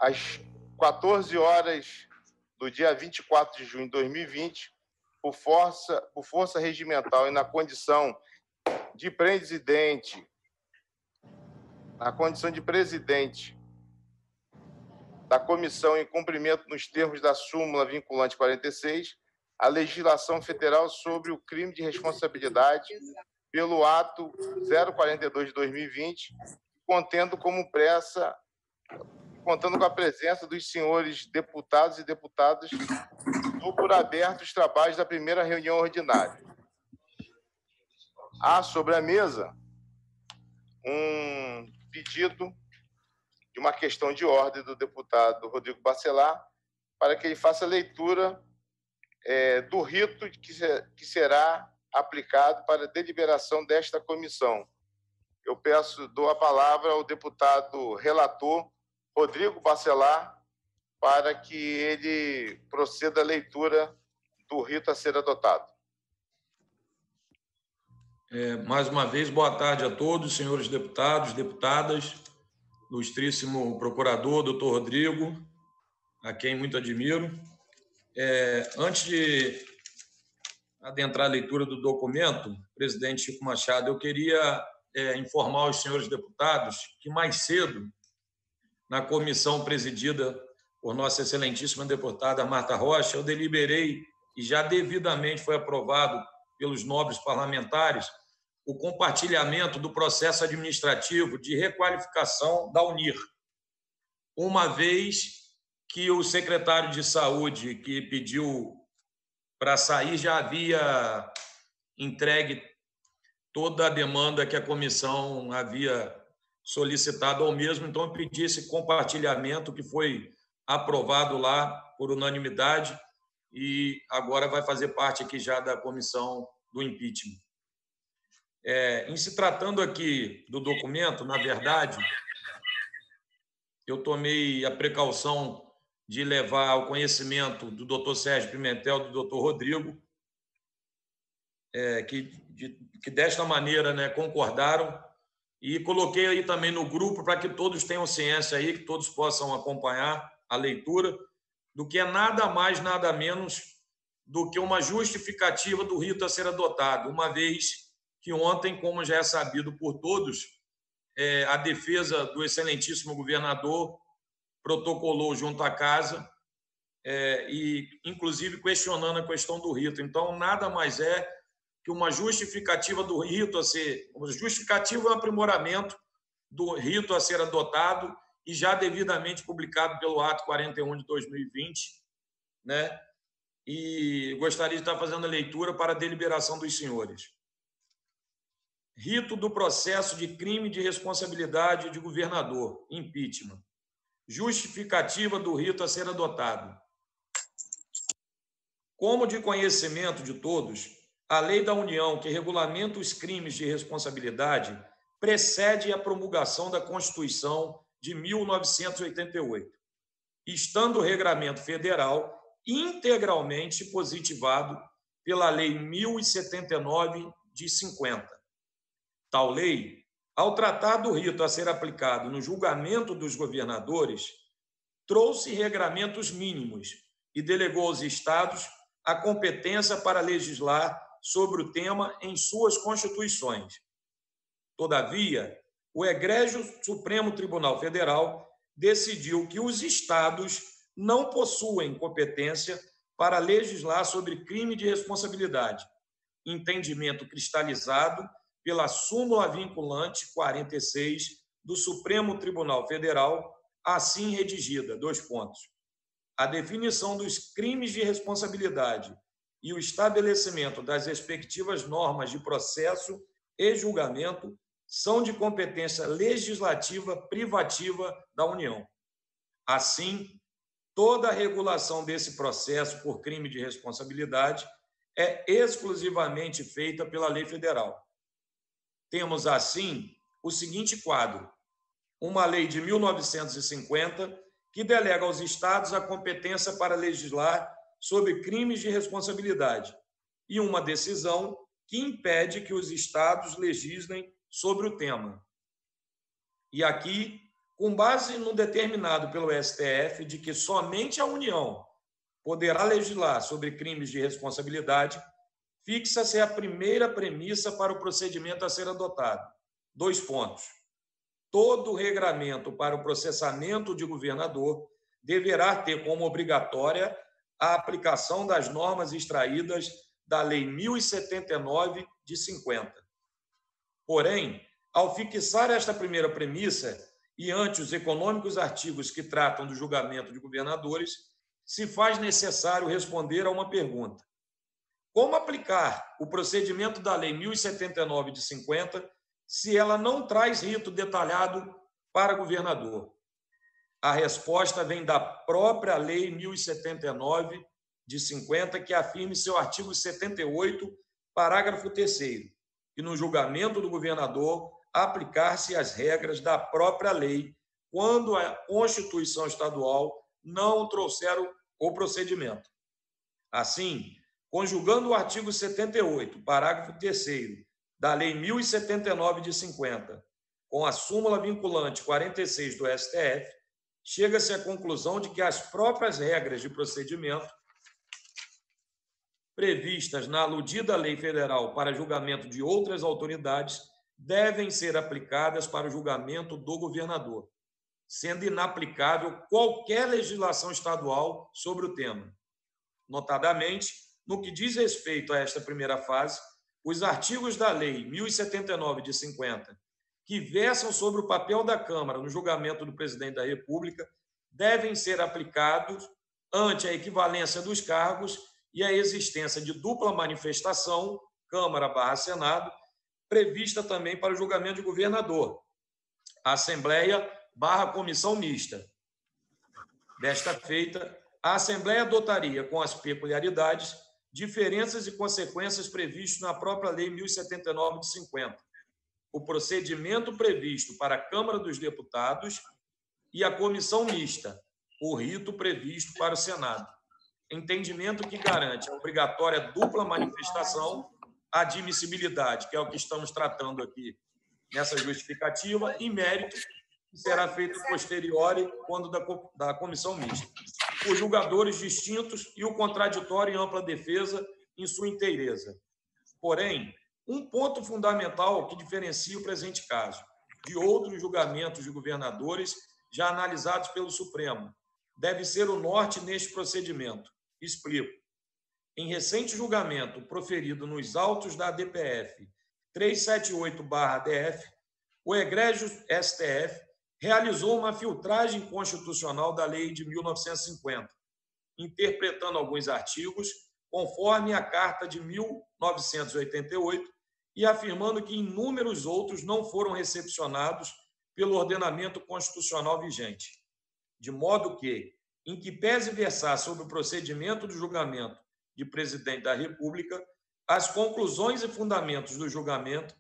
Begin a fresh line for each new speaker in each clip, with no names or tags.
às 14 horas do dia 24 de junho de 2020, por força regimental e na condição de presidente da comissão em cumprimento nos termos da súmula vinculante 46, a legislação federal sobre o crime de responsabilidade pelo ato 042 de 2020, contando com a presença dos senhores deputados e deputadas, dou por aberto os trabalhos da primeira reunião ordinária. Há sobre a mesa um pedido de uma questão de ordem do deputado Rodrigo Bacelar para que ele faça a leitura do rito que será aplicado para a deliberação desta comissão. Eu dou a palavra ao deputado relator Rodrigo Bacelar para que ele proceda à leitura do rito a ser adotado.
Mais uma vez, boa tarde a todos, senhores deputados, deputadas, ilustríssimo procurador, doutor Rodrigo, a quem muito admiro. Antes de adentrar a leitura do documento, presidente Chico Machado, eu queria informar os senhores deputados que mais cedo, na comissão presidida por nossa excelentíssima deputada Marta Rocha, eu deliberei e já devidamente foi aprovado pelos nobres parlamentares o compartilhamento do processo administrativo de requalificação da UNIR, uma vez que o secretário de Saúde, que pediu para sair, já havia entregue toda a demanda que a comissão havia solicitado ao mesmo, então eu pedi esse compartilhamento que foi aprovado lá por unanimidade e agora vai fazer parte aqui já da comissão do impeachment. Em se tratando aqui do documento, na verdade, eu tomei a precaução de levar ao conhecimento do doutor Sérgio Pimentel, do doutor Rodrigo, que desta maneira, né, concordaram, e coloquei aí também no grupo para que todos tenham ciência aí, que todos possam acompanhar a leitura, do que é nada mais, nada menos do que uma justificativa do rito a ser adotado, uma vez que ontem, como já é sabido por todos, a defesa do excelentíssimo governador protocolou junto à casa e, inclusive, questionando a questão do rito. Então, nada mais é que uma justificativa do rito a ser... Uma justificativa é um aprimoramento do rito a ser adotado e já devidamente publicado pelo ato 41 de 2020, né? E gostaria de estar fazendo a leitura para a deliberação dos senhores. Rito do processo de crime de responsabilidade de governador, impeachment. Justificativa do rito a ser adotado. Como de conhecimento de todos, a Lei da União, que regulamenta os crimes de responsabilidade, precede a promulgação da Constituição de 1988, estando o regramento federal integralmente positivado pela Lei 1079 de 50. Tal lei, ao tratar do rito a ser aplicado no julgamento dos governadores, trouxe regramentos mínimos e delegou aos estados a competência para legislar sobre o tema em suas constituições. Todavia, o egrégio Supremo Tribunal Federal decidiu que os estados não possuem competência para legislar sobre crime de responsabilidade, entendimento cristalizado pela súmula vinculante 46 do Supremo Tribunal Federal, assim redigida, : a definição dos crimes de responsabilidade e o estabelecimento das respectivas normas de processo e julgamento são de competência legislativa privativa da União. Assim, toda a regulação desse processo por crime de responsabilidade é exclusivamente feita pela lei federal. Temos, assim, o seguinte quadro: uma lei de 1950 que delega aos estados a competência para legislar sobre crimes de responsabilidade e uma decisão que impede que os estados legislem sobre o tema. E aqui, Com base no determinado pelo STF de que somente a União poderá legislar sobre crimes de responsabilidade, fixa-se a primeira premissa para o procedimento a ser adotado. 2 pontos. Todo regramento para o processamento de governador deverá ter como obrigatória a aplicação das normas extraídas da Lei 1079 de 50. Porém, ao fixar esta primeira premissa e ante os econômicos artigos que tratam do julgamento de governadores, se faz necessário responder a uma pergunta: como aplicar o procedimento da Lei 1079 de 50 se ela não traz rito detalhado para governador? A resposta vem da própria Lei 1079 de 50, que afirma em seu artigo 78, parágrafo 3º, que no julgamento do governador aplicar-se as regras da própria lei quando a Constituição Estadual não trouxer o procedimento. Assim, conjugando o artigo 78, parágrafo 3º, da Lei 1079 de 50, com a súmula vinculante 46 do STF, chega-se à conclusão de que as próprias regras de procedimento previstas na aludida lei federal para julgamento de outras autoridades devem ser aplicadas para o julgamento do governador, sendo inaplicável qualquer legislação estadual sobre o tema. Notadamente, no que diz respeito a esta primeira fase, os artigos da Lei 1079 de 50, que versam sobre o papel da Câmara no julgamento do presidente da República, devem ser aplicados ante a equivalência dos cargos e a existência de dupla manifestação, Câmara/Senado, prevista também para o julgamento de governador, Assembleia/Comissão mista. Desta feita, a Assembleia adotaria, com as peculiaridades, diferenças e consequências previstas na própria Lei 1079 de 50, o procedimento previsto para a Câmara dos Deputados e a Comissão mista, o rito previsto para o Senado. Entendimento que garante a obrigatória dupla manifestação, admissibilidade, que é o que estamos tratando aqui nessa justificativa, e mérito, que será feito posteriori, quando da comissão mista. Os julgadores distintos e o contraditório em ampla defesa em sua inteireza. Porém, um ponto fundamental que diferencia o presente caso de outros julgamentos de governadores já analisados pelo Supremo deve ser o norte neste procedimento. Explico. Em recente julgamento proferido nos autos da DPF 378/DF, o egrégio STF realizou uma filtragem constitucional da Lei de 1950, interpretando alguns artigos conforme a Carta de 1988 e afirmando que inúmeros outros não foram recepcionados pelo ordenamento constitucional vigente. De modo que, em que pese versar sobre o procedimento de julgamento de presidente da República, as conclusões e fundamentos do julgamento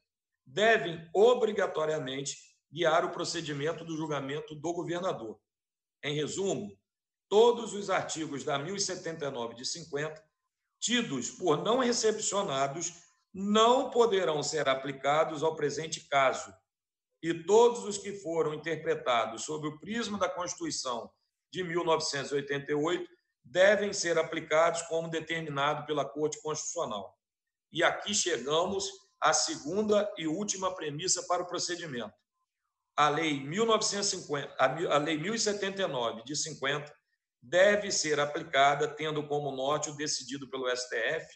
devem obrigatoriamente guiar o procedimento do julgamento do governador. Em resumo, todos os artigos da 1079 de 50, tidos por não recepcionados, não poderão ser aplicados ao presente caso, e todos os que foram interpretados sob o prisma da Constituição de 1988 devem ser aplicados como determinado pela Corte Constitucional. E aqui chegamos à segunda e última premissa para o procedimento. A Lei 1079 de 50 deve ser aplicada tendo como norte o decidido pelo STF,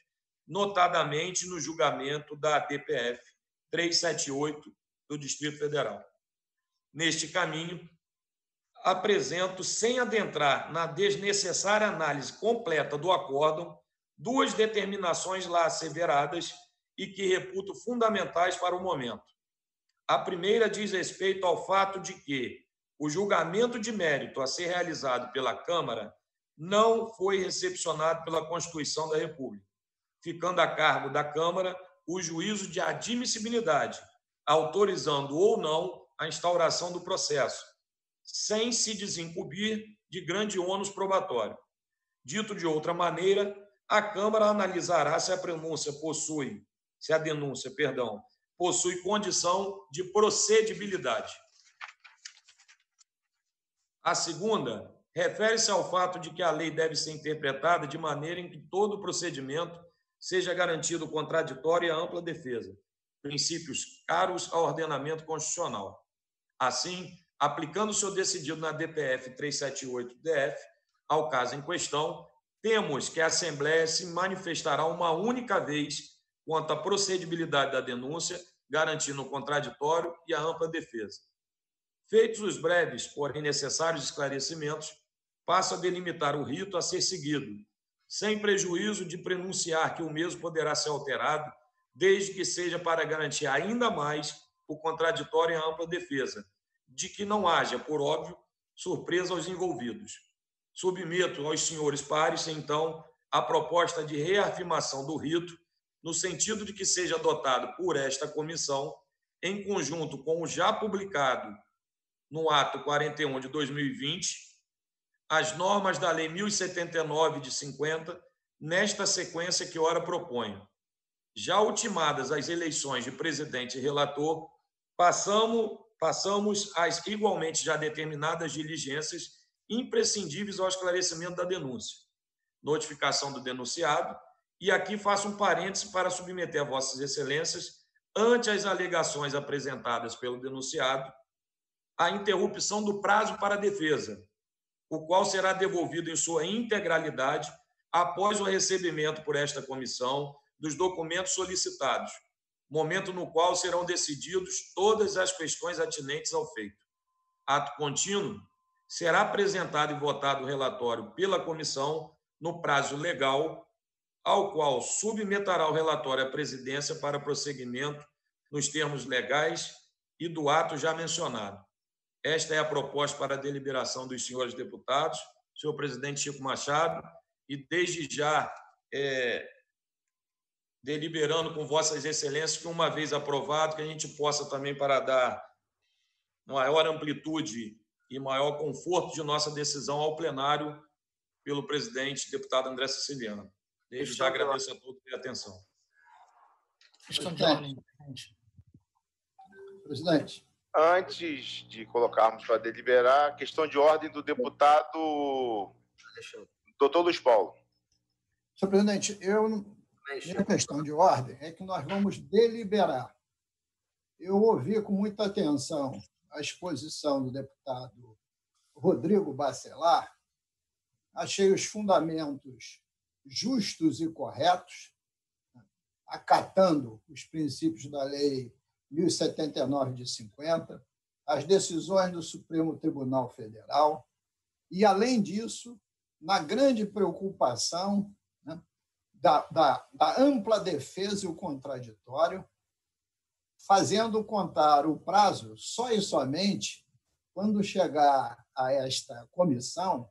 notadamente no julgamento da DPF 378 do Distrito Federal. Neste caminho, apresento, sem adentrar na desnecessária análise completa do acórdão, duas determinações lá asseveradas e que reputo fundamentais para o momento. A primeira diz respeito ao fato de que o julgamento de mérito a ser realizado pela Câmara não foi recepcionado pela Constituição da República, ficando a cargo da Câmara o juízo de admissibilidade, autorizando ou não a instauração do processo, sem se desincumbir de grande ônus probatório. Dito de outra maneira, a Câmara analisará se a denúncia possui condição de procedibilidade. A segunda refere-se ao fato de que a lei deve ser interpretada de maneira em que todo procedimento seja garantido o contraditório e a ampla defesa, princípios caros ao ordenamento constitucional. Assim, aplicando-se o decidido na DPF 378-DF ao caso em questão, temos que a Assembleia se manifestará uma única vez quanto à procedibilidade da denúncia, garantindo o contraditório e a ampla defesa. Feitos os breves, porém necessários esclarecimentos, passo a delimitar o rito a ser seguido, sem prejuízo de prenunciar que o mesmo poderá ser alterado, desde que seja para garantir ainda mais o contraditório e a ampla defesa, de que não haja, por óbvio, surpresa aos envolvidos. Submeto aos senhores pares, então, a proposta de reafirmação do rito, no sentido de que seja adotado por esta comissão, em conjunto com o já publicado no ato 41 de 2020, as normas da Lei 1079 de 50, nesta sequência que ora proponho. Já ultimadas as eleições de presidente e relator, passamos às igualmente já determinadas diligências imprescindíveis ao esclarecimento da denúncia, notificação do denunciado, e aqui faço um parêntese para submeter a vossas excelências, ante as alegações apresentadas pelo denunciado, a interrupção do prazo para a defesa, o qual será devolvido em sua integralidade após o recebimento por esta comissão dos documentos solicitados, momento no qual serão decididos todas as questões atinentes ao feito. Ato contínuo, será apresentado e votado o relatório pela comissão no prazo legal, ao qual submeterá o relatório à presidência para prosseguimento nos termos legais e do ato já mencionado. Esta é a proposta para a deliberação dos senhores deputados, senhor presidente Chico Machado, e desde já deliberando com vossas excelências que, uma vez aprovado, que a gente possa também, para dar maior amplitude e maior conforto de nossa decisão ao plenário, pelo presidente, deputado André Siciliano. Desde já agradeço a todos pela atenção.
Presidente.
Antes de colocarmos para deliberar, questão de ordem do deputado doutor Luiz Paulo.
Senhor presidente, minha questão de ordem é que nós vamos deliberar. Eu ouvi com muita atenção a exposição do deputado Rodrigo Bacelar, achei os fundamentos justos e corretos, acatando os princípios da Lei 1079 de 50, as decisões do Supremo Tribunal Federal e, além disso, na grande preocupação, né, da ampla defesa e o contraditório, fazendo contar o prazo só e somente quando chegar a esta comissão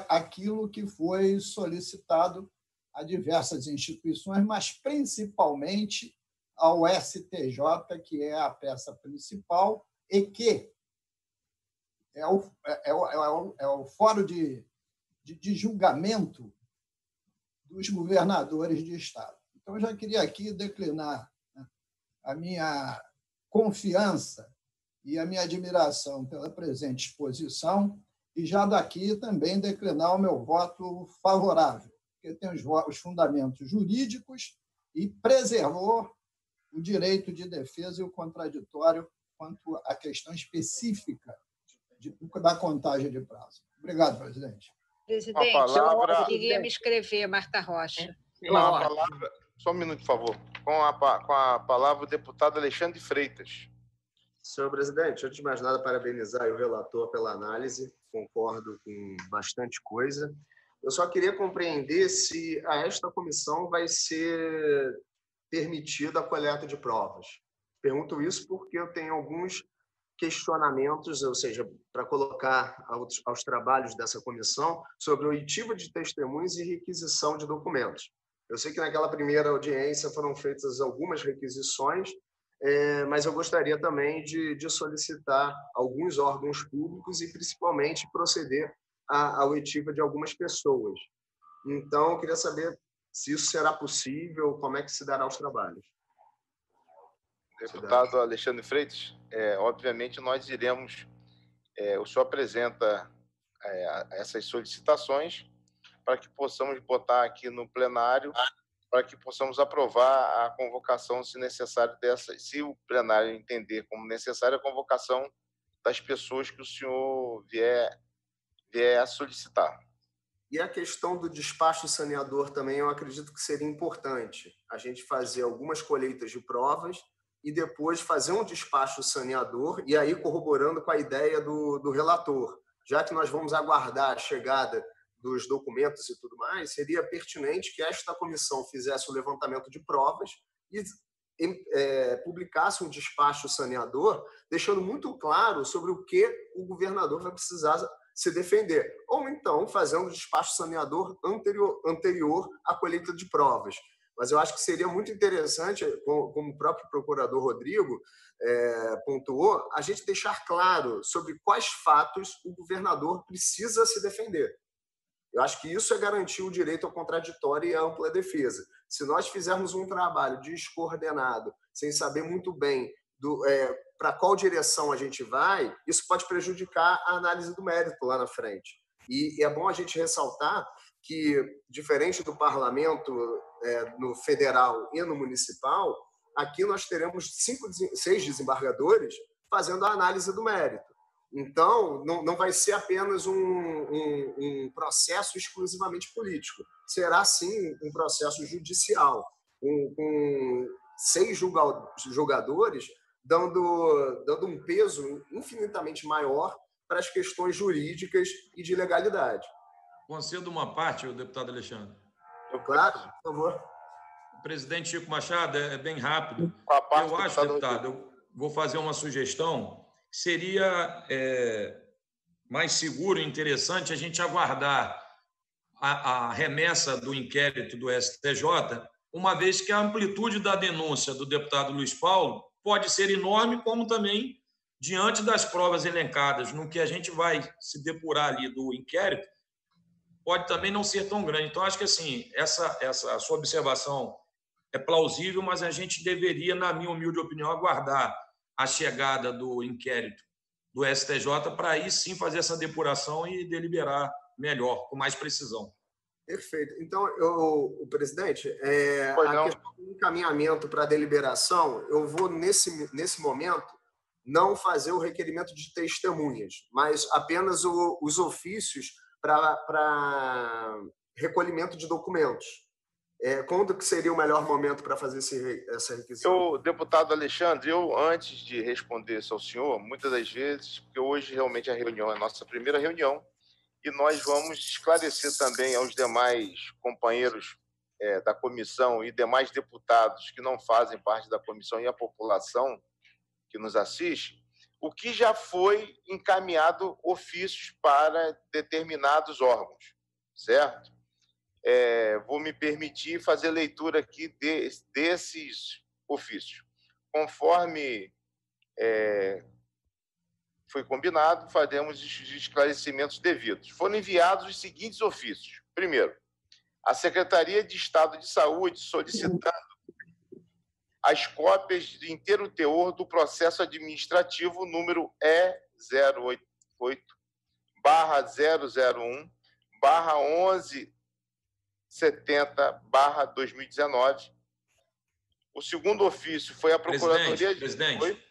aquilo que foi solicitado a diversas instituições, mas principalmente ao STJ, que é a peça principal e que é o fórum de julgamento dos governadores de Estado. Então, eu já queria aqui declinar, né, a minha confiança e a minha admiração pela presente exposição e já daqui também declinar o meu voto favorável, porque tem os fundamentos jurídicos e preservou o direito de defesa e o contraditório quanto à questão específica da contagem de prazo. Obrigado, presidente.
Presidente, eu queria me inscrever, Marta Rocha.
Só um minuto, por favor. Com a palavra, o deputado Alexandre Freitas.
Senhor presidente, antes de mais nada, parabenizar o relator pela análise, concordo com bastante coisa. Eu só queria compreender se a esta comissão vai ser permitida a coleta de provas. Pergunto isso porque eu tenho alguns questionamentos, ou seja, para colocar aos trabalhos dessa comissão, sobre oitiva de testemunhas e requisição de documentos. Eu sei que naquela primeira audiência foram feitas algumas requisições, mas eu gostaria também de solicitar alguns órgãos públicos e, principalmente, proceder à oitiva de algumas pessoas. Então, eu queria saber se isso será possível, como é que se dará os trabalhos.
Deputado Alexandre Freitas, obviamente nós iremos o senhor apresenta essas solicitações para que possamos botar aqui no plenário, para que possamos aprovar a convocação, se necessário, se o plenário entender como necessária a convocação das pessoas que o senhor vier a solicitar.
E a questão do despacho saneador também, eu acredito que seria importante a gente fazer algumas colheitas de provas e depois fazer um despacho saneador, e aí corroborando com a ideia do relator. Já que nós vamos aguardar a chegada dos documentos e tudo mais, seria pertinente que esta comissão fizesse o levantamento de provas e publicasse um despacho saneador, deixando muito claro sobre o que o governador vai precisar se defender. Ou então fazendo o despacho saneador anterior à colheita de provas. Mas eu acho que seria muito interessante, como o próprio procurador Rodrigo pontuou, a gente deixar claro sobre quais fatos o governador precisa se defender. Eu acho que isso é garantir o direito ao contraditório e à ampla defesa. Se nós fizermos um trabalho descoordenado, sem saber muito bem para qual direção a gente vai, isso pode prejudicar a análise do mérito lá na frente. E é bom a gente ressaltar que, diferente do parlamento no federal e no municipal, aqui nós teremos 6 desembargadores fazendo a análise do mérito. Então, não vai ser apenas um processo exclusivamente político. Será, sim, um processo judicial, com 6 julgadores dando um peso infinitamente maior para as questões jurídicas e de legalidade.
Concedo uma parte, o deputado Alexandre.
Claro, por favor.
O presidente Chico Machado, é bem rápido.
Eu
acho, deputado, eu vou fazer uma sugestão. Seria mais seguro e interessante a gente aguardar a remessa do inquérito do STJ, uma vez que a amplitude da denúncia do deputado Luiz Paulo pode ser enorme, como também, diante das provas elencadas, no que a gente vai se depurar ali do inquérito, pode também não ser tão grande. Então, acho que assim, essa sua observação é plausível, mas a gente deveria, na minha humilde opinião, aguardar a chegada do inquérito do STJ para aí sim fazer essa depuração e deliberar melhor, com mais precisão.
Perfeito. Então, o presidente, a questão do encaminhamento para a deliberação, eu vou, nesse momento, não fazer o requerimento de testemunhas, mas apenas os ofícios para recolhimento de documentos. Quando que seria o melhor momento para fazer essa requisição?
Deputado Alexandre, antes de responder isso ao senhor, muitas das vezes, porque hoje realmente a reunião é a nossa primeira reunião, e nós vamos esclarecer também aos demais companheiros da comissão e demais deputados que não fazem parte da comissão e a população que nos assiste, o que já foi encaminhado ofícios para determinados órgãos, certo? Vou me permitir fazer leitura aqui desses ofícios. Conforme foi combinado, faremos os esclarecimentos devidos. Foram enviados os seguintes ofícios. Primeiro, a Secretaria de Estado de Saúde solicitando as cópias de inteiro teor do processo administrativo número E088-001-1170/2019. O segundo ofício foi a Procuradoria...
Presidente,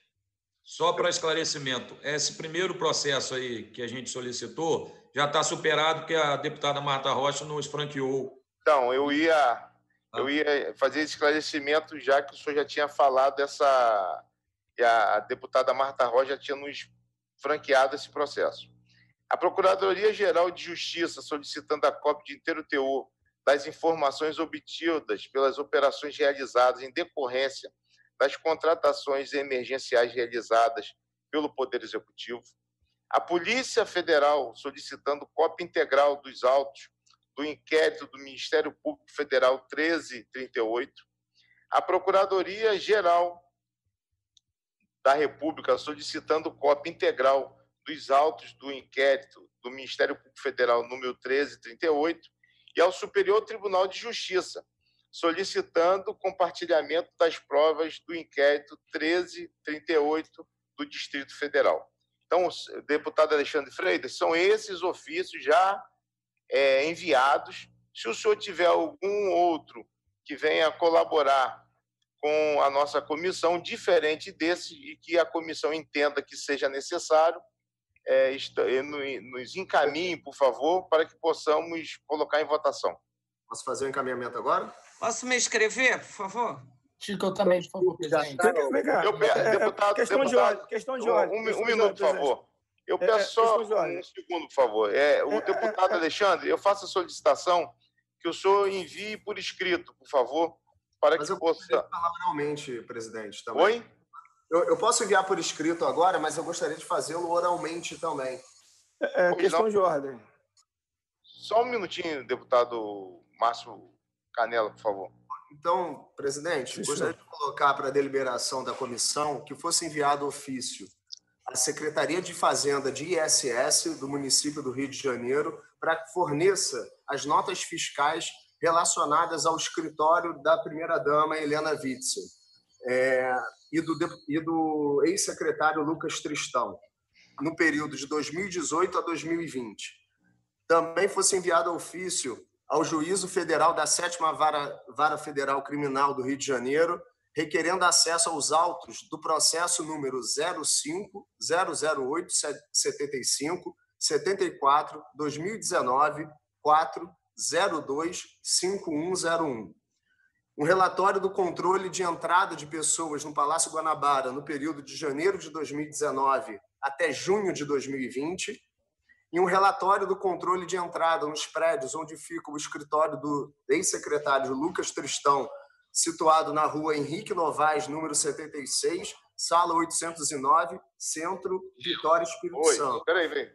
só para esclarecimento, esse primeiro processo aí que a gente solicitou já está superado, porque a deputada Marta Rocha nos franqueou.
Então, eu ia fazer esse esclarecimento, já que o senhor já tinha falado e a deputada Marta Rocha já tinha nos franqueado esse processo. A Procuradoria-Geral de Justiça, solicitando a cópia de inteiro teor das informações obtidas pelas operações realizadas em decorrência das contratações emergenciais realizadas pelo Poder Executivo. A Polícia Federal, solicitando cópia integral dos autos do inquérito do Ministério Público Federal 1338. A Procuradoria-Geral da República, solicitando cópia integral dos autos do inquérito do Ministério Público Federal número 1338. E ao Superior Tribunal de Justiça, solicitando compartilhamento das provas do inquérito 1338 do Distrito Federal. Então, deputado Alexandre Freitas, são esses ofícios já enviados. Se o senhor tiver algum outro que venha colaborar com a nossa comissão, diferente desse, e que a comissão entenda que seja necessário, nos encaminhe, por favor, para que possamos colocar em votação.
Posso fazer o encaminhamento agora?
Posso me inscrever, por favor?
Chico, eu também, por favor, presidente.
Vem cá. Questão de ordem.
Um minuto, por favor. Eu peço só um segundo, por favor. O deputado Alexandre, eu faço a solicitação que o senhor envie por escrito, por favor, para que possa...
Mas eu falar oralmente, presidente, também.
Oi?
Eu posso enviar por escrito agora, mas eu gostaria de fazê-lo oralmente também.
Questão de ordem.
Só um minutinho, deputado Márcio Canela, por favor.
Então, presidente, gostaria de colocar para a deliberação da comissão que fosse enviado ofício à Secretaria de Fazenda de ISS do município do Rio de Janeiro para que forneça as notas fiscais relacionadas ao escritório da primeira-dama Helena Witzel e do ex-secretário Lucas Tristão, no período de 2018 a 2020. Também fosse enviado ofício ao Juízo Federal da 7ª Vara Federal Criminal do Rio de Janeiro, requerendo acesso aos autos do processo número 05-008-75, 74, 2019, 402-5101. Um relatório do controle de entrada de pessoas no Palácio Guanabara no período de janeiro de 2019 até junho de 2020, e um relatório do controle de entrada nos prédios onde fica o escritório do ex-secretário Lucas Tristão, situado na rua Henrique Novaes, número 76, sala 809, Centro, Vitória, Espírito Santo.
Peraí.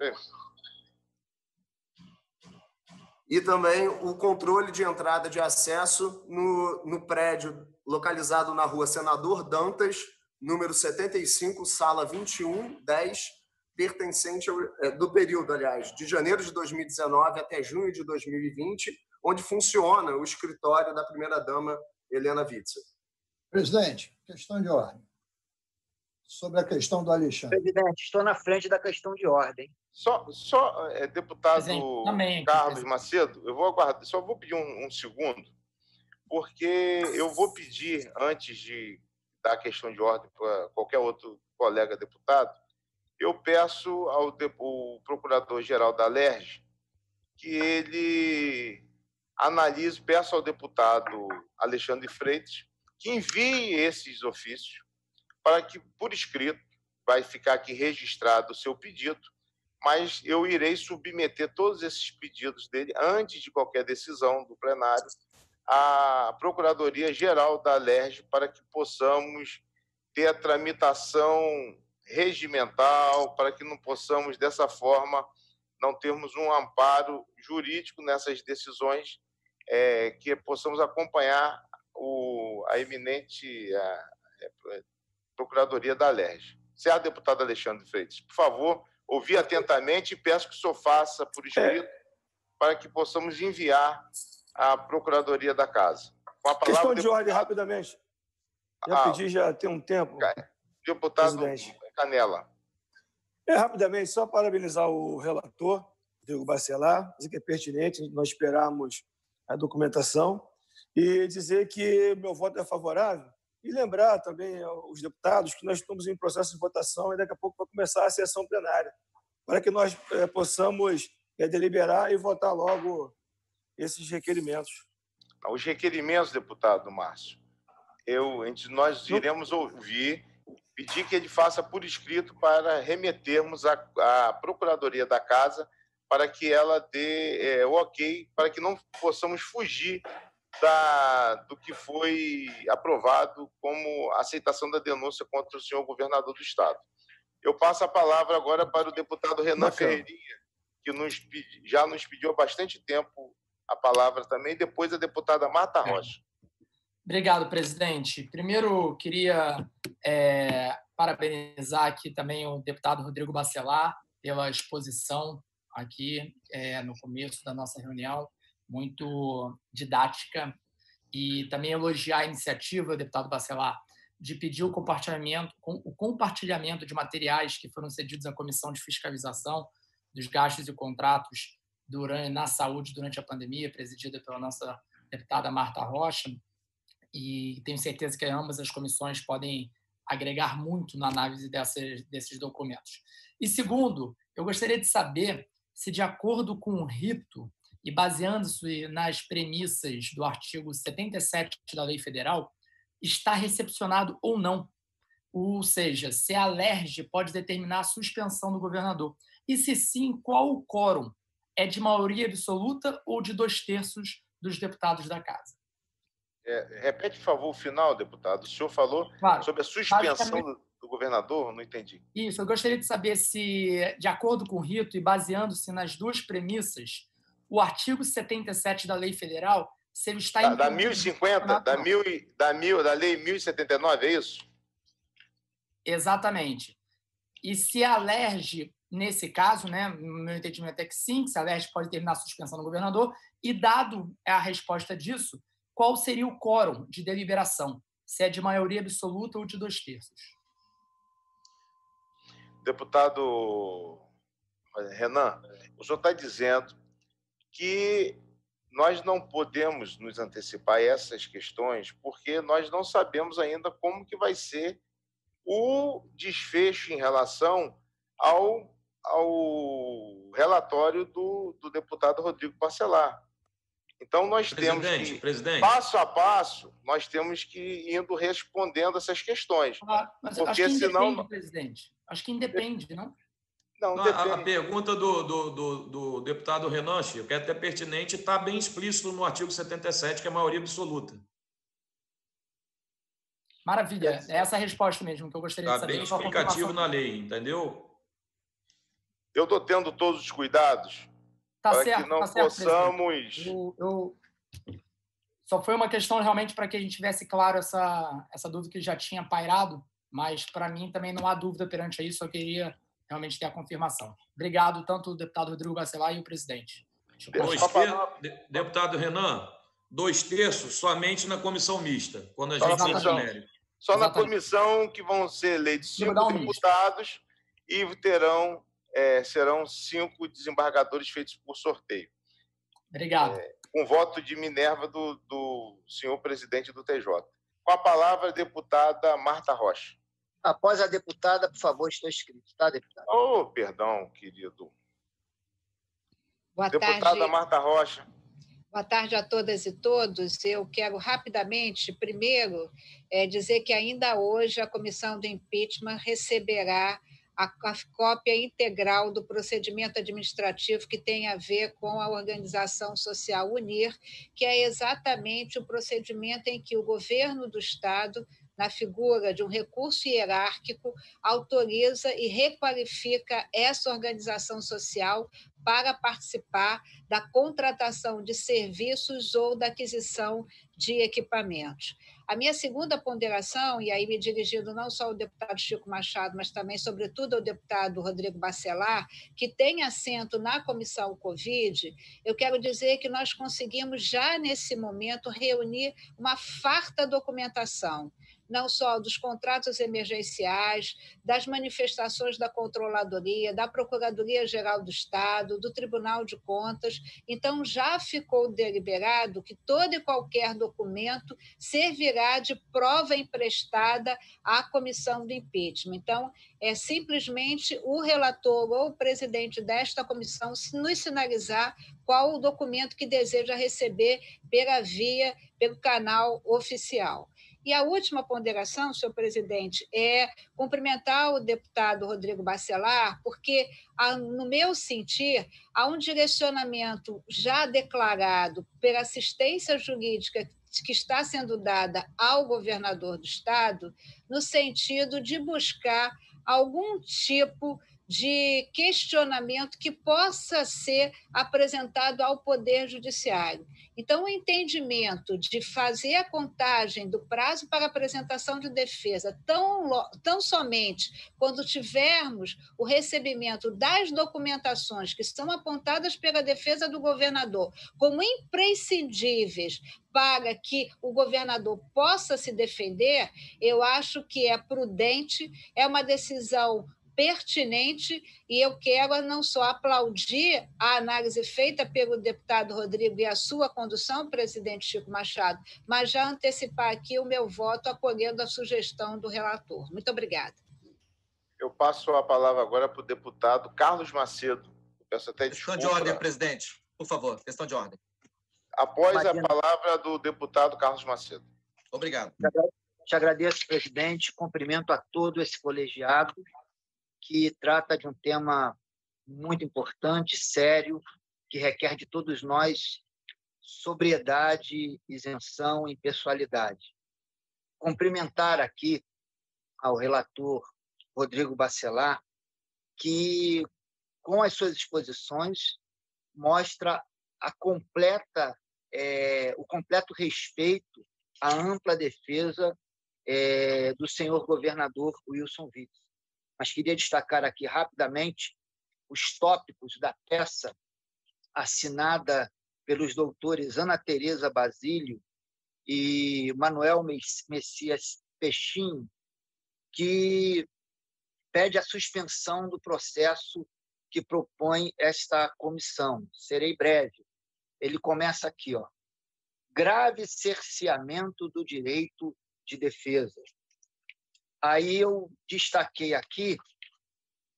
E também o controle de entrada de acesso no prédio localizado na rua Senador Dantas, número 75, sala 2110, pertencente do período, aliás, de janeiro de 2019 até junho de 2020, onde funciona o escritório da primeira-dama Helena Witzel.
Presidente, questão de ordem. Sobre a questão do Alexandre.
Presidente, estou na frente da questão de ordem.
Deputado Carlos Macedo, eu vou aguardar, só vou pedir um segundo, porque eu vou pedir, antes de dar a questão de ordem para qualquer outro colega deputado, eu peço ao procurador-geral da LERJ que ele analise, peço ao deputado Alexandre Freitas que envie esses ofícios para que, por escrito, vai ficar aqui registrado o seu pedido, mas eu irei submeter todos esses pedidos dele, antes de qualquer decisão do plenário, à Procuradoria-Geral da LERJ, para que possamos ter a tramitação regimental, para que não possamos, dessa forma, não termos um amparo jurídico nessas decisões, que possamos acompanhar a eminente Procuradoria da LERJ. Certo, deputado Alexandre Freitas? Por favor, ouvir atentamente e peço que o senhor faça por escrito para que possamos enviar à Procuradoria da Casa. Com a palavra,
questão de ordem, rapidamente. Já pedi, já tem um tempo.
Deputado Canela.
Rapidamente, só parabenizar o relator, Rodrigo Bacelar, dizer que é pertinente, nós esperamos a documentação, e dizer que meu voto é favorável, e lembrar também aos deputados que nós estamos em processo de votação e daqui a pouco vai começar a sessão plenária, para que nós possamos deliberar e votar logo esses requerimentos.
Os requerimentos, deputado Márcio, nós iremos ouvir, pedir que ele faça por escrito para remetermos à Procuradoria da Casa para que ela dê o ok, para que não possamos fugir do que foi aprovado como aceitação da denúncia contra o senhor governador do Estado. Eu passo a palavra agora para o deputado Renan Ferreirinha, que já nos pediu há bastante tempo a palavra também, e depois a deputada Marta Rocha.
Obrigado, presidente. Primeiro, queria parabenizar aqui também o deputado Rodrigo Bacelar pela exposição aqui no começo da nossa reunião, muito didática, e também elogiar a iniciativa, deputado Bacelar, de pedir o compartilhamento de materiais que foram cedidos à Comissão de Fiscalização dos Gastos e Contratos na saúde durante a pandemia, presidida pela nossa deputada Marta Rocha, e tenho certeza que ambas as comissões podem agregar muito na análise desses documentos. E segundo, eu gostaria de saber se, de acordo com o rito e baseando-se nas premissas do artigo 77 da Lei Federal, está recepcionado ou não. Ou seja, se a LERJ pode determinar a suspensão do governador. E se sim, qual o quórum? É de maioria absoluta ou de 2/3 dos deputados da Casa?
Repete, por favor, o final, deputado. O senhor falou sobre a suspensão do governador? Não entendi.
Isso, eu gostaria de saber se, de acordo com o rito e baseando-se nas duas premissas, o artigo 77 da Lei Federal, se ele está...
Da 1050, da Lei 1079, é isso?
Exatamente. E se a LERJ, nesse caso, né, no meu entendimento é que sim, que se a LERJ pode terminar a suspensão do governador, e dado a resposta disso, qual seria o quórum de deliberação? Se é de maioria absoluta ou de 2/3?
Deputado Renan, o senhor está dizendo que nós não podemos nos antecipar a essas questões porque nós não sabemos ainda como que vai ser o desfecho em relação ao relatório do deputado Rodrigo Bacelar. Então, nós temos que, passo a passo, nós temos que ir indo respondendo essas questões.
Mas porque acho que independe, presidente. Acho que independe, não?
Não, depende.
A pergunta do deputado Renan, Chico, que é até pertinente, está bem explícito no artigo 77, que é a maioria absoluta.
Maravilha. É essa a resposta mesmo que eu gostaria de saber.
Está bem explicativo na lei, entendeu?
Eu estou tendo todos os cuidados para que não possamos...
Só foi uma questão realmente para que a gente tivesse claro essa dúvida que já tinha pairado, mas para mim também não há dúvida perante isso, eu queria realmente ter a confirmação. Obrigado, tanto o deputado Rodrigo Bacelar e o presidente.
Deputado Renan, 2/3 somente na comissão mista, quando a gente for genérico.
Só na comissão que vão ser eleitos 5 deputados e serão 5 desembargadores feitos por sorteio.
Obrigado.
Com voto de Minerva do senhor presidente do TJ. Com a palavra, a deputada Marta Rocha.
Após a deputada, por favor, estou inscrito, tá, deputada?
Oh, perdão, querido.
Boa
deputada
tarde.
Marta Rocha.
Boa tarde a todas e todos. Eu quero rapidamente, primeiro, dizer que ainda hoje a comissão do impeachment receberá a cópia integral do procedimento administrativo que tem a ver com a organização social UNIR, que é exatamente o procedimento em que o governo do Estado, na figura de um recurso hierárquico, autoriza e requalifica essa organização social para participar da contratação de serviços ou da aquisição de equipamentos. A minha segunda ponderação, e aí me dirigindo não só ao deputado Chico Machado, mas também, sobretudo, ao deputado Rodrigo Bacelar, que tem assento na comissão Covid, eu quero dizer que nós conseguimos já nesse momento reunir uma farta documentação, não só dos contratos emergenciais, das manifestações da Controladoria, da Procuradoria-Geral do Estado, do Tribunal de Contas. Então, já ficou deliberado que todo e qualquer documento servirá de prova emprestada à comissão do impeachment. Então, é simplesmente o relator ou o presidente desta comissão nos sinalizar qual o documento que deseja receber pelo canal oficial. E a última ponderação, senhor presidente, é cumprimentar o deputado Rodrigo Bacelar, porque, no meu sentir, há um direcionamento já declarado pela assistência jurídica que está sendo dada ao governador do Estado, no sentido de buscar algum tipo de questionamento que possa ser apresentado ao Poder Judiciário. Então, o entendimento de fazer a contagem do prazo para apresentação de defesa tão somente quando tivermos o recebimento das documentações que são apontadas pela defesa do governador como imprescindíveis para que o governador possa se defender, eu acho que é prudente, é uma decisão pertinente, e eu quero não só aplaudir a análise feita pelo deputado Rodrigo e a sua condução, presidente Chico Machado, mas já antecipar aqui o meu voto acolhendo a sugestão do relator. Muito obrigada.
Eu passo a palavra agora para o deputado Carlos Macedo. Eu peço até
questão de ordem, presidente. Por favor, questão de ordem.
Após a palavra do deputado Carlos Macedo.
Obrigado.
Te agradeço, presidente. Cumprimento a todo esse colegiado que trata de um tema muito importante, sério, que requer de todos nós sobriedade, isenção e impessoalidade. Cumprimentar aqui ao relator Rodrigo Bacelar, que, com as suas exposições, mostra o completo respeito, à ampla defesa do senhor governador Wilson Witzel. Mas queria destacar aqui rapidamente os tópicos da peça assinada pelos doutores Ana Tereza Basílio e Manuel Messias Peixinho, que pede a suspensão do processo que propõe esta comissão. Serei breve. Ele começa aqui, ó. Grave cerceamento do direito de defesa. Aí eu destaquei aqui,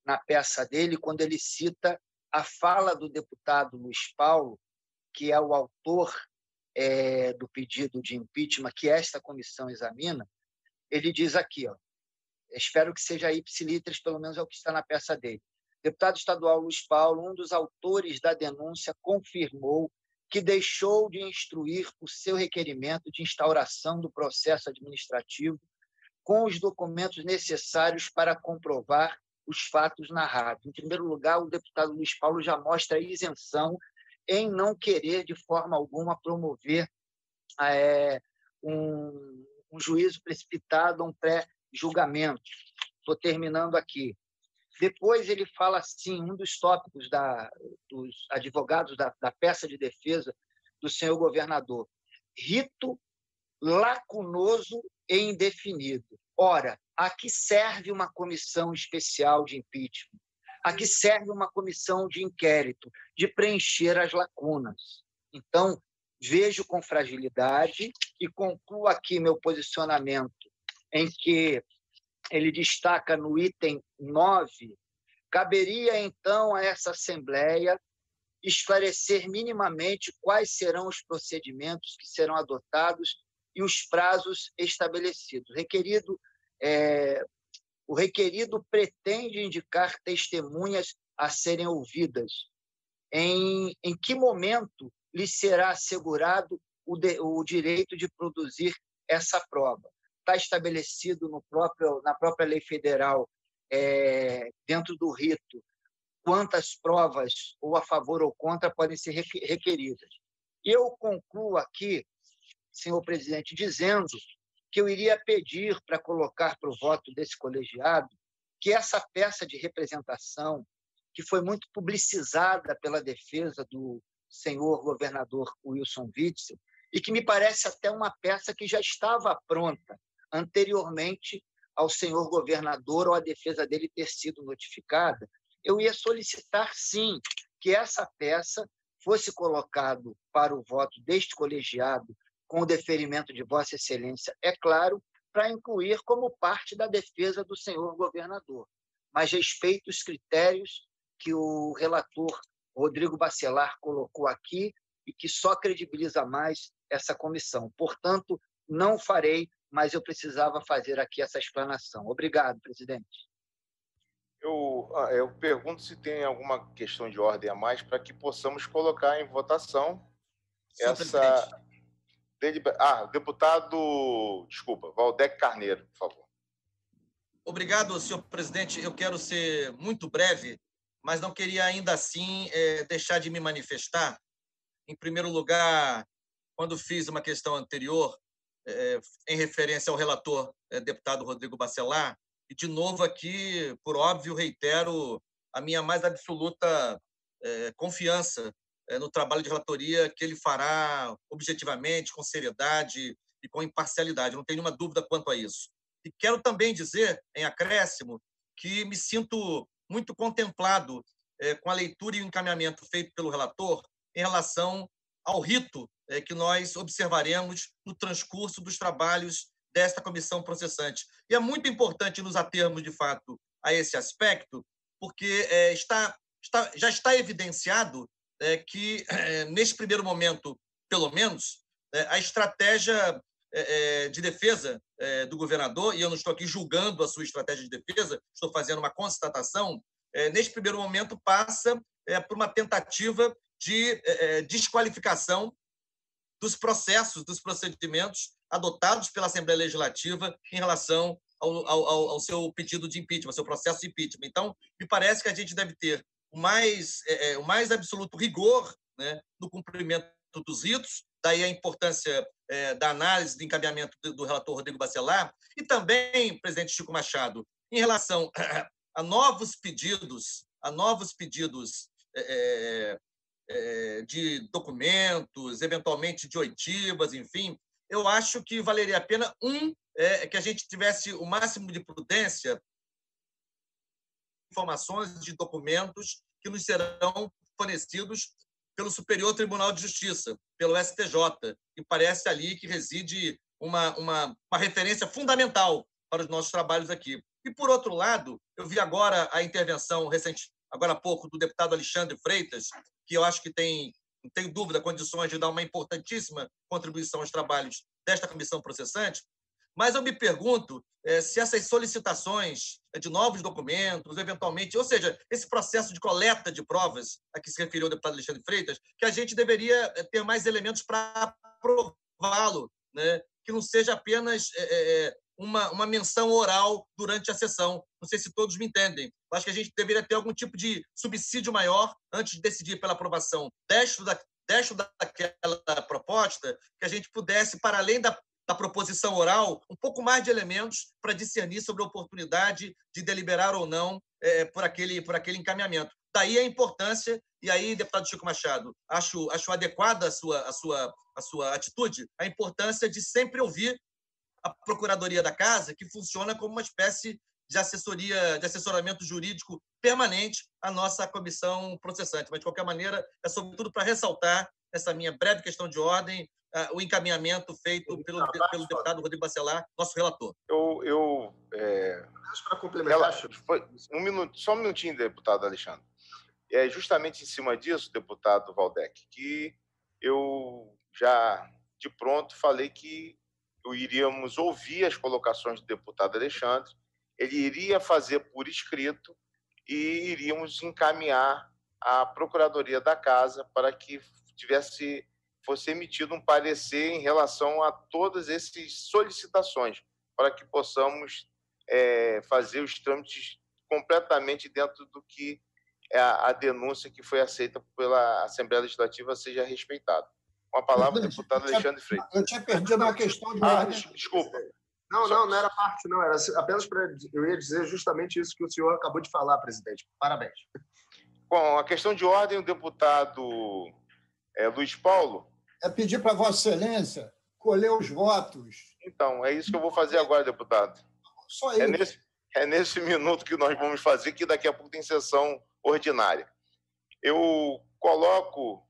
na peça dele, quando ele cita a fala do deputado Luiz Paulo, que é o autor do pedido de impeachment que esta comissão examina. Ele diz aqui, ó, espero que seja ipsilitris, pelo menos é o que está na peça dele. Deputado estadual Luiz Paulo, um dos autores da denúncia, confirmou que deixou de instruir o seu requerimento de instauração do processo administrativo com os documentos necessários para comprovar os fatos narrados. Em primeiro lugar, o deputado Luiz Paulo já mostra a isenção em não querer, de forma alguma, promover um juízo precipitado, um pré-julgamento. Estou terminando aqui. Depois ele fala assim, um dos tópicos dos advogados da peça de defesa do senhor governador, rito lacunoso e indefinido. Ora, a que serve uma comissão especial de impeachment? A que serve uma comissão de inquérito? De preencher as lacunas. Então, vejo com fragilidade e concluo aqui meu posicionamento em que ele destaca no item 9, caberia, então, a essa Assembleia esclarecer minimamente quais serão os procedimentos que serão adotados e os prazos estabelecidos. O requerido pretende indicar testemunhas a serem ouvidas. Em que momento lhe será assegurado o direito de produzir essa prova? Está estabelecido na própria lei federal, dentro do rito, quantas provas, ou a favor ou contra, podem ser requeridas. Eu concluo aqui, senhor presidente, dizendo que eu iria pedir para colocar para o voto desse colegiado que essa peça de representação, que foi muito publicizada pela defesa do senhor governador Wilson Witzel, e que me parece até uma peça que já estava pronta anteriormente ao senhor governador ou à defesa dele ter sido notificada, eu ia solicitar, sim, que essa peça fosse colocado para o voto deste colegiado com o deferimento de Vossa Excelência, é claro, para incluir como parte da defesa do senhor governador. Mas respeito os critérios que o relator Rodrigo Bacelar colocou aqui e que só credibiliza mais essa comissão. Portanto, não farei, mas eu precisava fazer aqui essa explanação. Obrigado, presidente.
Eu pergunto se tem alguma questão de ordem a mais para que possamos colocar em votação essa... deputado... Desculpa, Valdec Carneiro, por favor.
Obrigado, senhor presidente. Eu quero ser muito breve, mas não queria ainda assim deixar de me manifestar. Em primeiro lugar, quando fiz uma questão anterior, em referência ao relator, deputado Rodrigo Bacelar, e de novo aqui, por óbvio, reitero a minha mais absoluta confiança no trabalho de relatoria que ele fará objetivamente, com seriedade e com imparcialidade. Não tenho nenhuma dúvida quanto a isso. E quero também dizer, em acréscimo, que me sinto muito contemplado com a leitura e o encaminhamento feito pelo relator em relação ao rito que nós observaremos no transcurso dos trabalhos desta comissão processante. E é muito importante nos atermos, de fato, a esse aspecto, porque já está evidenciado que, neste primeiro momento, pelo menos, a estratégia de defesa do governador, e eu não estou aqui julgando a sua estratégia de defesa, estou fazendo uma constatação, neste primeiro momento passa por uma tentativa de desqualificação dos processos, dos procedimentos adotados pela Assembleia Legislativa em relação ao seu pedido de impeachment, ao seu processo de impeachment. Então, me parece que a gente deve ter o mais absoluto rigor, né, no cumprimento dos ritos, daí a importância da análise, do encaminhamento do relator Rodrigo Bacelar, e também, presidente Chico Machado, em relação a novos pedidos de documentos, eventualmente de oitivas, enfim, eu acho que valeria a pena, que a gente tivesse o máximo de prudência, informações de documentos que nos serão fornecidos pelo Superior Tribunal de Justiça, pelo STJ, e parece ali que reside uma referência fundamental para os nossos trabalhos aqui. E, por outro lado, eu vi agora a intervenção recente, agora há pouco, do deputado Alexandre Freitas, que eu acho que não tenho dúvida, condições de dar uma importantíssima contribuição aos trabalhos desta comissão processante, mas eu me pergunto se essas solicitações de novos documentos, eventualmente, ou seja, esse processo de coleta de provas a que se referiu o deputado Alexandre Freitas, que a gente deveria ter mais elementos para aprová-lo, né? Que não seja apenas uma menção oral durante a sessão. Não sei se todos me entendem. Eu acho que a gente deveria ter algum tipo de subsídio maior antes de decidir pela aprovação dentro daquela proposta, que a gente pudesse, para além da proposição oral, um pouco mais de elementos para discernir sobre a oportunidade de deliberar ou não por aquele encaminhamento. Daí a importância, e aí, deputado Chico Machado, acho adequada a sua atitude, a importância de sempre ouvir a Procuradoria da Casa, que funciona como uma espécie de assessoramento jurídico permanente à nossa comissão processante. Mas, de qualquer maneira, é sobretudo para ressaltar essa minha breve questão de ordem, o encaminhamento feito pelo deputado Rodrigo Bacelar, nosso relator.
Para complementar,
só um minutinho, deputado Alexandre. É justamente em cima disso, deputado Valdec, que eu já, de pronto, falei que iríamos ouvir as colocações do deputado Alexandre, ele iria fazer por escrito e iríamos encaminhar à Procuradoria da Casa para que fosse emitido um parecer em relação a todas essas solicitações, para que possamos fazer os trâmites completamente dentro do que a denúncia que foi aceita pela Assembleia Legislativa seja respeitada. Com a palavra, o deputado Alexandre Freitas.
Eu tinha perdido uma questão de ordem.
Desculpa.
Não era parte, não. Era apenas eu ia dizer justamente isso que o senhor acabou de falar, presidente. Parabéns.
Com a questão de ordem, o deputado Luiz Paulo...
É pedir para Vossa Excelência colher os votos.
Então, é isso que eu vou fazer agora, deputado.
Só isso.
É nesse minuto que nós vamos fazer, que daqui a pouco tem sessão ordinária. Eu coloco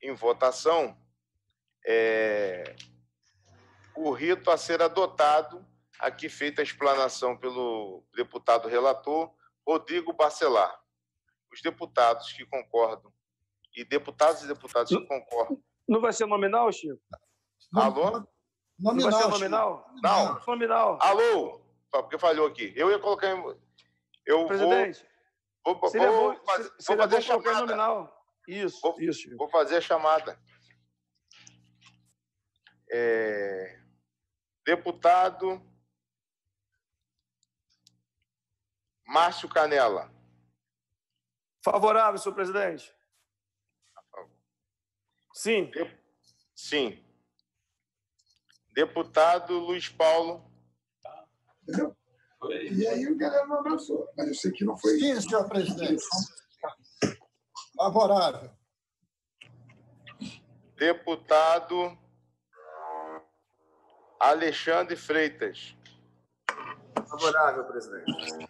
em votação o rito a ser adotado, aqui feita a explanação pelo deputado relator Rodrigo Bacelar. Os deputados que concordam e deputados que concordam.
Não vai ser nominal, Chico?
Alô?
Não vai ser nominal?
Não.
Nominal.
Alô? Só porque falhou aqui. Eu ia colocar
Presidente,
vou
fazer a chamada. Nominal. Isso.
Vou fazer a chamada. Deputado Márcio Canela.
Favorável, senhor presidente. Sim.
Sim. Deputado Luiz Paulo.
Entendeu? E aí o galera não abraçou. Mas eu sei que não foi.
Sim, senhor presidente. Favorável.
Deputado Alexandre Freitas.
Favorável, presidente.
Sim.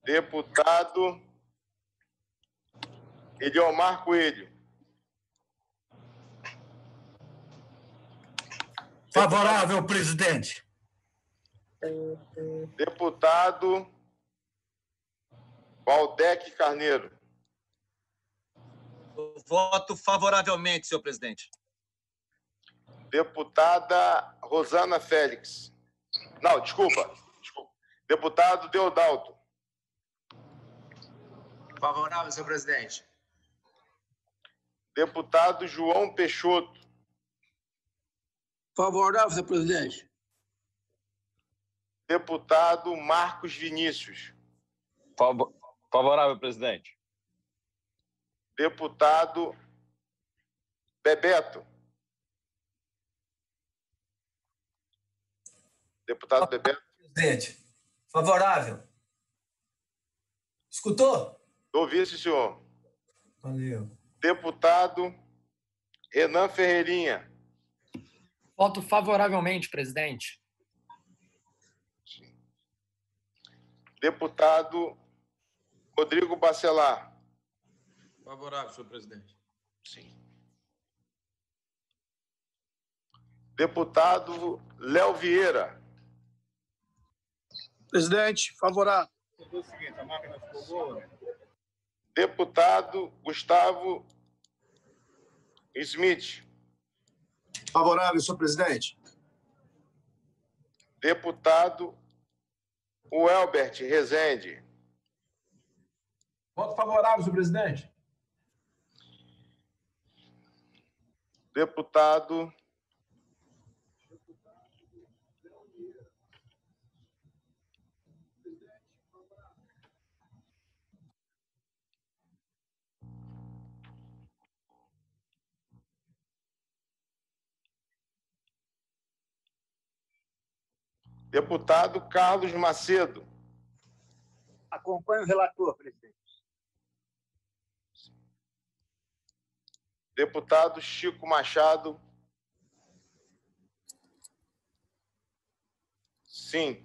Deputado Eliomar Coelho.
Favorável, presidente.
Deputado Valdec Carneiro.
Voto favoravelmente, senhor presidente.
Deputada Rosana Félix. Não, desculpa. Deputado Deodalto.
Favorável, senhor presidente.
Deputado João Peixoto.
Favorável, senhor presidente.
Deputado Marcos Vinícius.
Favorável, presidente.
Deputado Bebeto. Deputado Bebeto.
Presidente, favorável. Escutou?
Ouvi, senhor.
Valeu.
Deputado Renan Ferreirinha.
Voto favoravelmente, presidente.
Deputado Rodrigo Bacelar.
Favorável, senhor presidente.
Sim. Deputado Léo Vieira.
Presidente, favorável.
Deputado Gustavo Smith.
Favorável, senhor presidente.
Deputado Welbert Rezende.
Voto favorável, senhor presidente.
Deputado Deputado Carlos Macedo.
Acompanho o relator, presidente.
Deputado Chico Machado. Sim.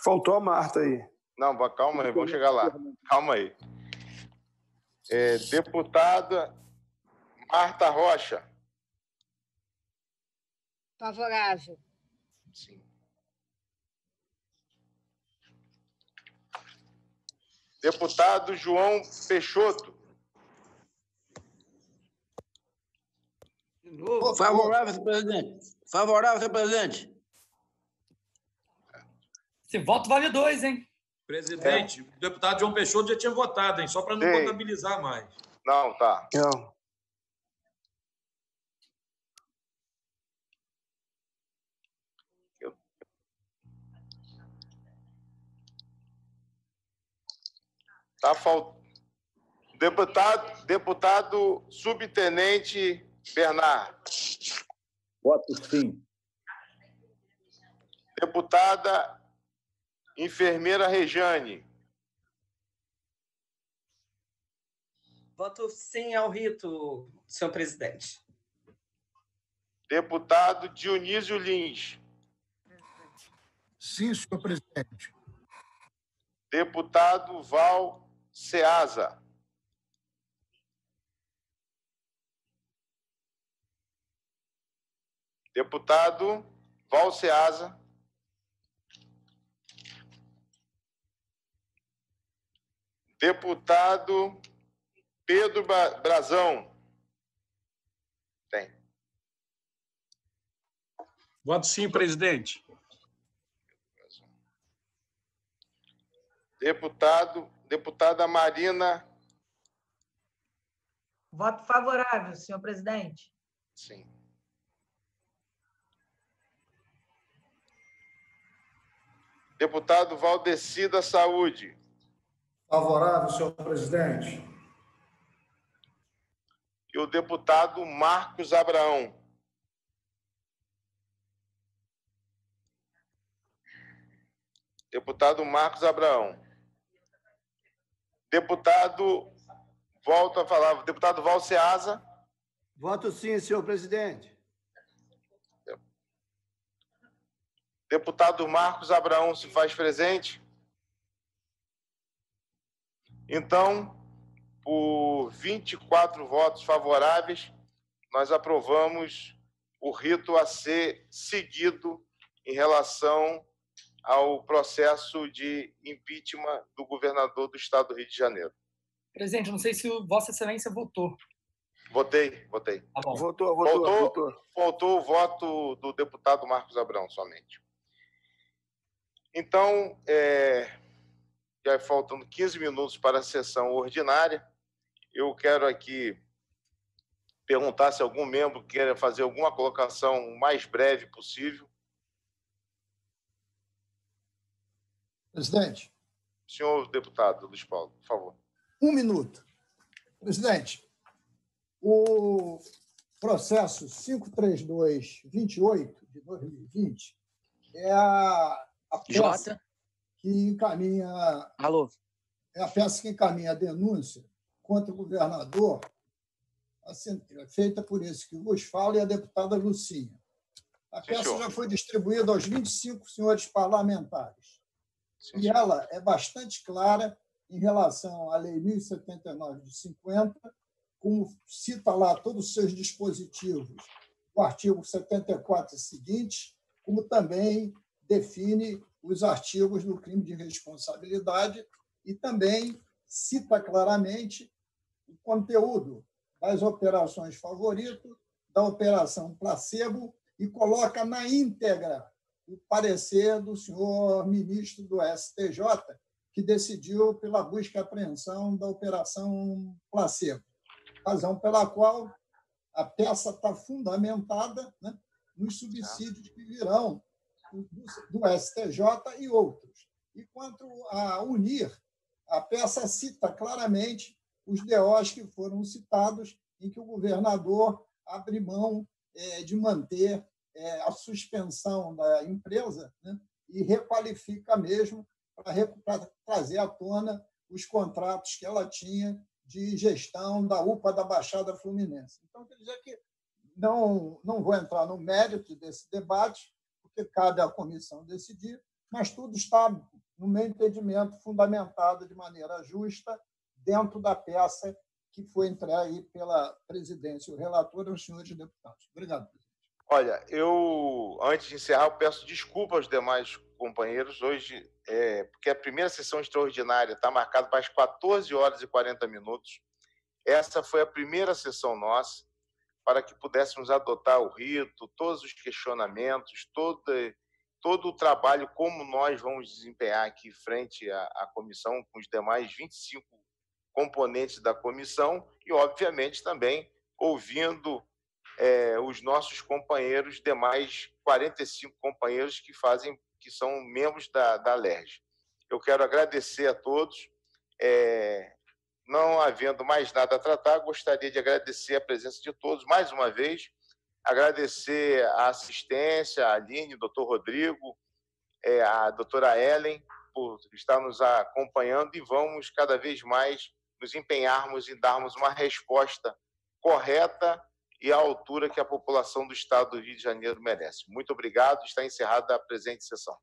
Faltou a Marta aí.
Não, calma aí, vamos chegar lá. Calma aí. Deputada Marta Rocha.
Favorável.
Sim. Deputado João Peixoto.
Favorável, senhor presidente. Favorável, senhor presidente.
Esse voto vale 2, hein?
Presidente, o deputado João Peixoto já tinha votado, hein? Só para não contabilizar mais.
Não, tá.
Não.
Tá faltando. Deputado Subtenente Bernard.
Voto sim.
Deputada Enfermeira Rejane.
Voto sim ao rito, senhor presidente.
Deputado Dionísio Lins.
Sim, senhor presidente.
Deputado Val Ceasa. Deputado Val Ceasa. Deputado Pedro Brazão. Tem.
Voto sim, presidente.
Deputada Marina.
Voto favorável, senhor presidente.
Sim. Deputado Valdeci da Saúde.
Favorável, senhor presidente.
E o deputado Marcos Abraão. Deputado Marcos Abraão. Deputado, volto a falar, deputado Valceasa.
Voto sim, senhor presidente.
Deputado Marcos Abraão se faz presente. Então, por 24 votos favoráveis, nós aprovamos o rito a ser seguido em relação ao processo de impeachment do governador do estado do Rio de Janeiro.
Presidente, não sei se Vossa Excelência votou.
Votei.
Tá bom.
Votou.
Faltou o voto do deputado Marcos Abraão somente. Então, já faltando 15 minutos para a sessão ordinária, eu quero aqui perguntar se algum membro quer fazer alguma colocação o mais breve possível.
Presidente.
Senhor deputado Luiz Paulo, por favor.
1 minuto. Presidente, o processo 53228 de 2020 é a peça que encaminha...
Alô?
É a peça que encaminha a denúncia contra o governador, feita por esse que vos fala e a deputada Lucinha. A peça já foi distribuída aos 25 senhores parlamentares. E ela é bastante clara em relação à Lei 1079 de 50, como cita lá todos os seus dispositivos, o artigo 74 e seguinte, como também define os artigos do crime de responsabilidade e também cita claramente o conteúdo das operações favorito, da operação placebo e coloca na íntegra o parecer do senhor ministro do STJ, que decidiu pela busca e apreensão da operação placebo, razão pela qual a peça está fundamentada, né, nos subsídios que virão do STJ e outros. E quanto a unir, a peça cita claramente os DOs que foram citados, em que o governador abre mão de manter a suspensão da empresa, né, e requalifica mesmo para trazer à tona os contratos que ela tinha de gestão da UPA da Baixada Fluminense. Então, quer dizer que não vou entrar no mérito desse debate, porque cabe à comissão decidir, mas tudo está, no meu entendimento, fundamentado de maneira justa dentro da peça que foi entregue pela presidência e o relator aos senhores deputados. Obrigado, presidente.
Olha, antes de encerrar, eu peço desculpa aos demais companheiros. Hoje, porque a primeira sessão extraordinária está marcada para as 14 horas e 40 minutos. Essa foi a primeira sessão nossa, para que pudéssemos adotar o rito, todos os questionamentos, todo o trabalho, como nós vamos desempenhar aqui frente à comissão, com os demais 25 componentes da comissão e, obviamente, também ouvindo os nossos companheiros, demais 45 companheiros que são membros da LERJ. Eu quero agradecer a todos. Não havendo mais nada a tratar, gostaria de agradecer a presença de todos mais uma vez, agradecer a assistência, a Aline, o doutor Rodrigo, a doutora Ellen, por estar nos acompanhando, e vamos cada vez mais nos empenharmos em darmos uma resposta correta e à altura que a população do estado do Rio de Janeiro merece. Muito obrigado. Está encerrada a presente sessão.